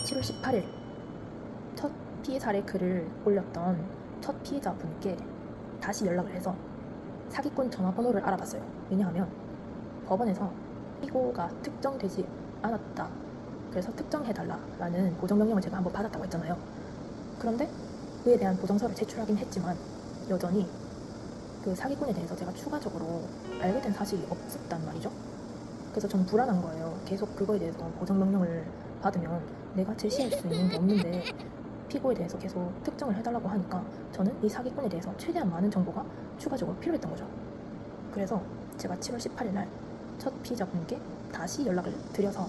7월 18일 첫 피해 사례 글을 올렸던 첫 피해자분께 다시 연락을 해서 사기꾼 전화번호를 알아봤어요. 왜냐하면 법원에서 피고가 특정되지 않았다, 그래서 특정해달라라는 보정명령을 제가 한번 받았다고 했잖아요. 그런데 그에 대한 보정서를 제출하긴 했지만 여전히 그 사기꾼에 대해서 제가 추가적으로 알게 된 사실이 없었단 말이죠. 그래서 저는 불안한 거예요. 계속 그거에 대해서 보정명령을 받으면 내가 제시할 수 있는 게 없는데 피고에 대해서 계속 특정을 해달라고 하니까 저는 이 사기꾼에 대해서 최대한 많은 정보가 추가적으로 필요했던 거죠. 그래서 제가 7월 18일 날 첫 피의자분께 다시 연락을 드려서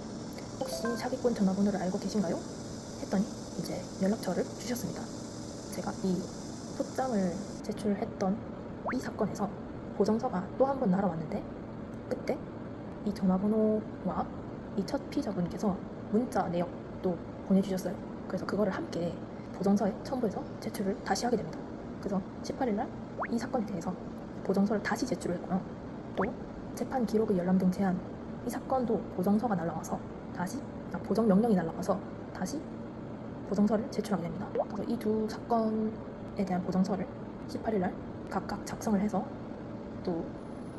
혹시 사기꾼 전화번호를 알고 계신가요? 했더니 이제 연락처를 주셨습니다. 제가 이 소장을 제출했던 이 사건에서 보정서가 또 한 번 날아왔는데 그때 이 전화번호와 이 첫 피의자분께서 문자 내역도 보내주셨어요. 그래서 그거를 함께 보정서에 첨부해서 제출을 다시 하게 됩니다. 그래서 18일 날 이 사건에 대해서 보정서를 다시 제출을 했고요. 또 재판 기록의 열람 등 제한, 이 사건도 보정서가 날라와서 다시 보정 명령이 날라와서 다시 보정서를 제출하게 됩니다. 그래서 이 두 사건에 대한 보정서를 18일 날 각각 작성을 해서 또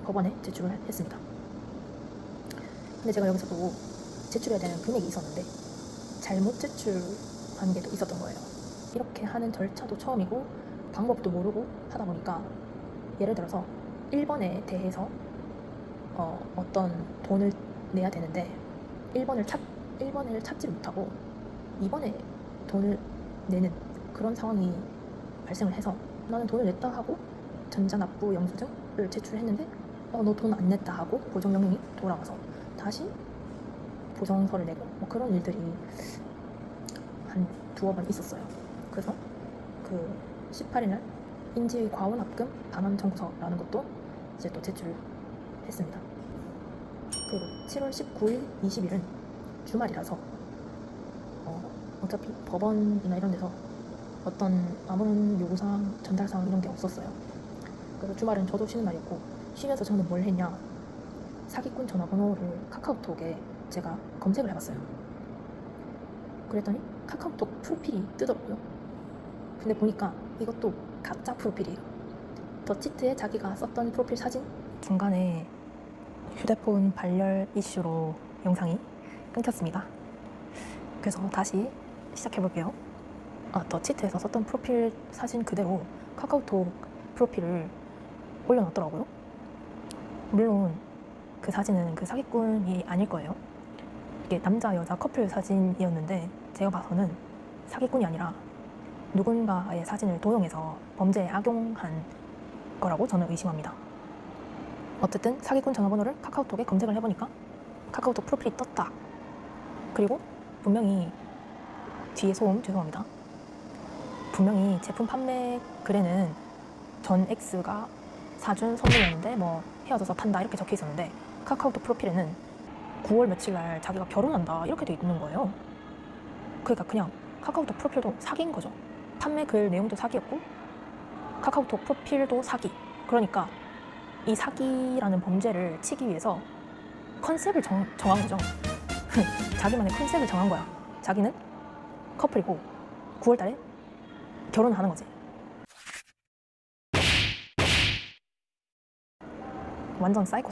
법원에 제출을 했습니다. 근데 제가 여기서 또 제출해야 되는 금액이 있었는데 잘못 제출한 게 또 있었던 거예요. 이렇게 하는 절차도 처음이고 방법도 모르고 하다 보니까 예를 들어서 1번에 대해서 어떤 돈을 내야 되는데 1번을 찾지 못하고 2번에 돈을 내는 그런 상황이 발생을 해서 나는 돈을 냈다 하고 전자납부 영수증을 제출했는데 너 돈 안 냈다 하고 보정명령이 돌아와서 다시 보정서를 내고 뭐 그런 일들이 한 두어 번 있었어요. 그래서 그 18일 날 인지의 과원합금 반환 청구서라는 것도 이제 또 제출했습니다. 그리고 7월 19일, 20일은 주말이라서 어차피 법원이나 이런 데서 어떤 아무런 요구사항, 전달사항 이런 게 없었어요. 그래서 주말은 저도 쉬는 날이었고 쉬면서 저는 뭘 했냐, 사기꾼 전화번호를 카카오톡에 제가 검색을 해봤어요. 그랬더니 카카오톡 프로필이 뜨더라고요. 근데 보니까 이것도 가짜 프로필이에요. 더치트에 자기가 썼던 프로필 사진, 중간에 휴대폰 발열 이슈로 영상이 끊겼습니다. 그래서 다시 시작해볼게요. 더치트에서 썼던 프로필 사진 그대로 카카오톡 프로필을 올려놨더라고요. 물론 그 사진은 그 사기꾼이 아닐 거예요. 이게 남자 여자 커플 사진이었는데 제가 봐서는 사기꾼이 아니라 누군가의 사진을 도용해서 범죄에 악용한 거라고 저는 의심합니다. 어쨌든 사기꾼 전화번호를 카카오톡에 검색을 해보니까 카카오톡 프로필이 떴다. 그리고 분명히 뒤에 소음 죄송합니다. 분명히 제품 판매 글에는 전 X가 사준 선물이었는데 뭐 헤어져서 판다 이렇게 적혀 있었는데 카카오톡 프로필에는 9월 며칠 날 자기가 결혼한다 이렇게 돼 있는 거예요. 그러니까 그냥 카카오톡 프로필도 사기인 거죠. 판매 글 내용도 사기였고 카카오톡 프로필도 사기. 그러니까 이 사기라는 범죄를 치기 위해서 컨셉을 정한 거죠. 자기만의 컨셉을 정한 거야. 자기는 커플이고 9월 달에 결혼을 하는 거지. 완전 사이코.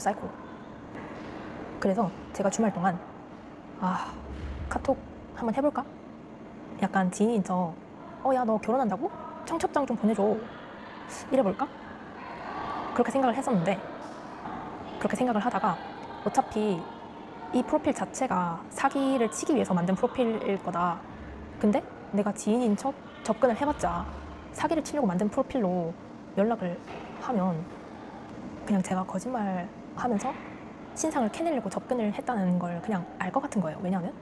그래서 제가 주말 동안 카톡 한번 해볼까? 약간 지인인 척 야 너 결혼한다고? 청첩장 좀 보내줘 이래볼까? 그렇게 생각을 했었는데 그렇게 생각을 하다가 어차피 이 프로필 자체가 사기를 치기 위해서 만든 프로필일 거다. 근데 내가 지인인 척 접근을 해봤자 사기를 치려고 만든 프로필로 연락을 하면 그냥 제가 거짓말 하면서 신상을 캐내려고 접근을 했다는 걸 그냥 알 것 같은 거예요. 왜냐하면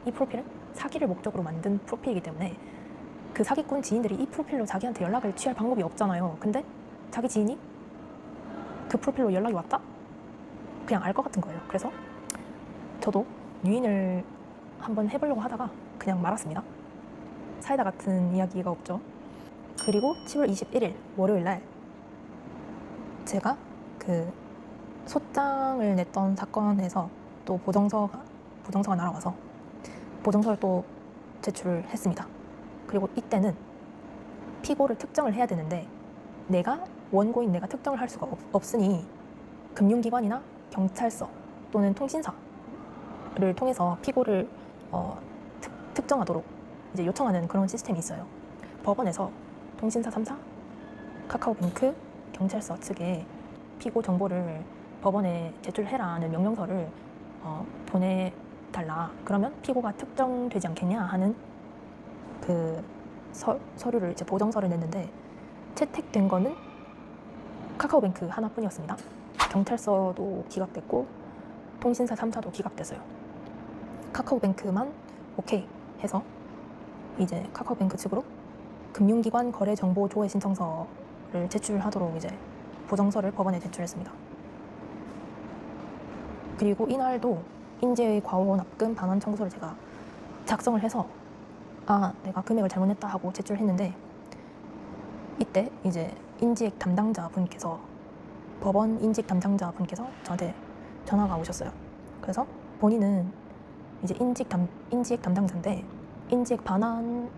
이 프로필은 사기를 목적으로 만든 프로필이기 때문에 그 사기꾼 지인들이 이 프로필로 자기한테 연락을 취할 방법이 없잖아요. 근데 자기 지인이 그 프로필로 연락이 왔다? 그냥 알 것 같은 거예요. 그래서 저도 유인을 한번 해보려고 하다가 그냥 말았습니다. 사이다 같은 이야기가 없죠. 그리고 7월 21일 월요일 날 제가 그 소장을 냈던 사건에서 또 보정서가 날아와서 보정서를 또 제출을 했습니다. 그리고 이때는 피고를 특정을 해야 되는데 내가 원고인 내가 특정을 할 수가 없으니 금융기관이나 경찰서 또는 통신사를 통해서 피고를 특정하도록 이제 요청하는 그런 시스템이 있어요. 법원에서 통신사 3사, 카카오뱅크, 경찰서 측에 피고 정보를 법원에 제출해라는 명령서를 보내달라. 그러면 피고가 특정되지 않겠냐 하는 그 서류를 이제 보정서를 냈는데 채택된 거는 카카오뱅크 하나뿐이었습니다. 경찰서도 기각됐고 통신사 3사도 기각됐어요. 카카오뱅크만 오케이 해서 이제 카카오뱅크 측으로 금융기관 거래 정보 조회 신청서를 제출하도록 이제 보정서를 법원에 제출했습니다. 그리고 이날도 인재의 과오 납금 반환 청구서를 제가 작성을 해서 내가 금액을 잘못 냈다 하고 제출했는데 이때 이제 인지액 담당자 분께서 법원 인지액 담당자 분께서 저한테 전화가 오셨어요. 그래서 본인은 이제 인지액 담당자인데 인지액 반환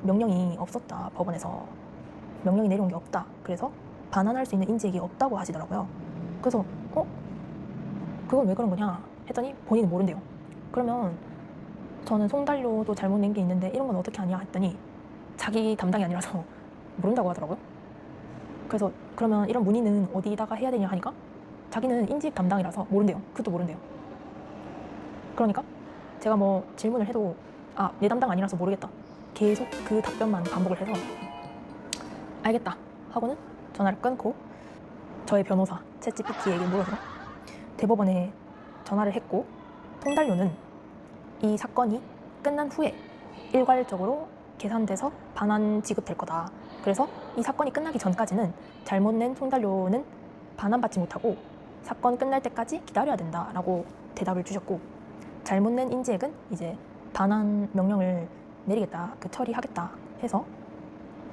명령이 없었다. 법원에서 명령이 내려온 게 없다. 그래서 반환할 수 있는 인지액이 없다고 하시더라고요. 그래서 그건 왜 그런 거냐 했더니 본인은 모른대요. 그러면 저는 송달료도 잘못 낸 게 있는데 이런 건 어떻게 하냐 했더니 자기 담당이 아니라서 모른다고 하더라고요. 그래서 그러면 이런 문의는 어디다가 해야 되냐 하니까 자기는 인지액 담당이라서 모른대요. 그것도 모른대요. 그러니까 제가 뭐 질문을 해도 내 담당 아니라서 모르겠다. 계속 그 답변만 반복을 해서 알겠다 하고는 전화를 끊고 저의 변호사 챗GPT에게 물어서 대법원에 전화를 했고 송달료는 이 사건이 끝난 후에 일괄적으로 계산돼서 반환 지급될 거다. 그래서 이 사건이 끝나기 전까지는 잘못 낸 송달료는 반환받지 못하고 사건 끝날 때까지 기다려야 된다라고 대답을 주셨고 잘못 낸 인지액은 이제 반환 명령을 내리겠다, 처리하겠다 해서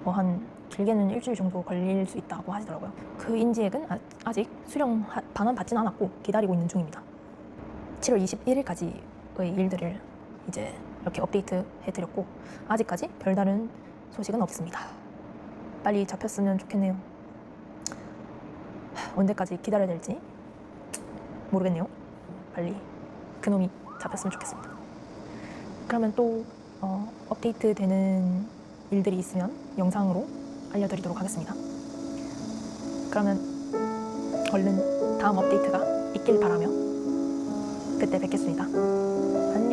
한 길게는 일주일 정도 걸릴 수 있다고 하시더라고요. 그 인지액은 아직 수령 반환 받지는 않았고 기다리고 있는 중입니다. 7월 21일까지의 일들을 이제 이렇게 업데이트 해드렸고 아직까지 별다른 소식은 없습니다. 빨리 잡혔으면 좋겠네요. 언제까지 기다려야 될지 모르겠네요. 빨리 그놈이 잡혔으면 좋겠습니다. 그러면 또 업데이트 되는 일들이 있으면 영상으로 알려드리도록 하겠습니다. 그러면 얼른 다음 업데이트가 있길 바라며 그때 뵙겠습니다. 안녕.